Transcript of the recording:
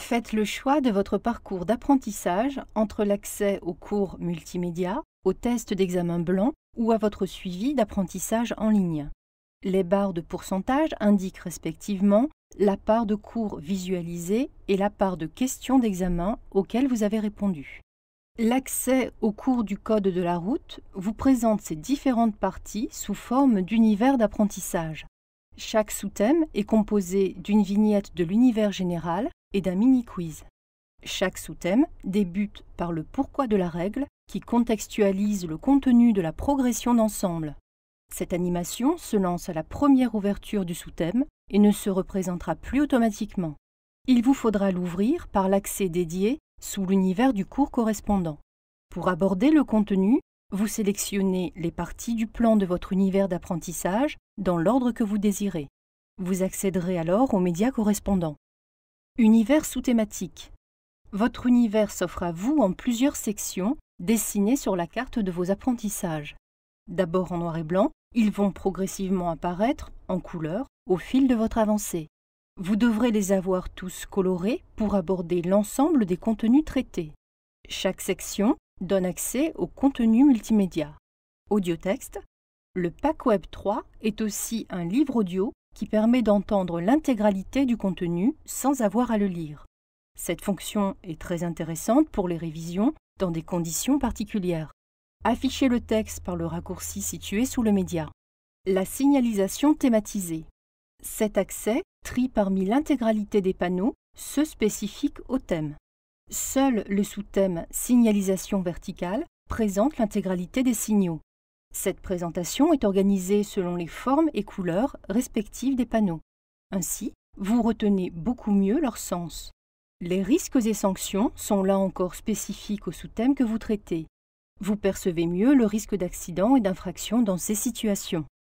Faites le choix de votre parcours d'apprentissage entre l'accès aux cours multimédia, aux tests d'examen blanc ou à votre suivi d'apprentissage en ligne. Les barres de pourcentage indiquent respectivement la part de cours visualisés et la part de questions d'examen auxquelles vous avez répondu. L'accès au cours du code de la route vous présente ces différentes parties sous forme d'univers d'apprentissage. Chaque sous-thème est composé d'une vignette de l'univers général et d'un mini-quiz. Chaque sous-thème débute par le pourquoi de la règle qui contextualise le contenu de la progression d'ensemble. Cette animation se lance à la première ouverture du sous-thème et ne se représentera plus automatiquement. Il vous faudra l'ouvrir par l'accès dédié sous l'univers du cours correspondant. Pour aborder le contenu, vous sélectionnez les parties du plan de votre univers d'apprentissage dans l'ordre que vous désirez. Vous accéderez alors aux médias correspondants. Univers sous-thématique. Votre univers s'offre à vous en plusieurs sections dessinées sur la carte de vos apprentissages. D'abord en noir et blanc, ils vont progressivement apparaître en couleur au fil de votre avancée. Vous devrez les avoir tous colorés pour aborder l'ensemble des contenus traités. Chaque section donne accès au contenu multimédia. Audio-texte. Le Pack Web 3 est aussi un livre audio qui permet d'entendre l'intégralité du contenu sans avoir à le lire. Cette fonction est très intéressante pour les révisions dans des conditions particulières. Affichez le texte par le raccourci situé sous le média. La signalisation thématisée. Cet accès trie parmi l'intégralité des panneaux ceux spécifiques au thème. Seul le sous-thème signalisation verticale présente l'intégralité des signaux. Cette présentation est organisée selon les formes et couleurs respectives des panneaux. Ainsi, vous retenez beaucoup mieux leur sens. Les risques et sanctions sont là encore spécifiques au sous-thème que vous traitez. Vous percevez mieux le risque d'accident et d'infraction dans ces situations.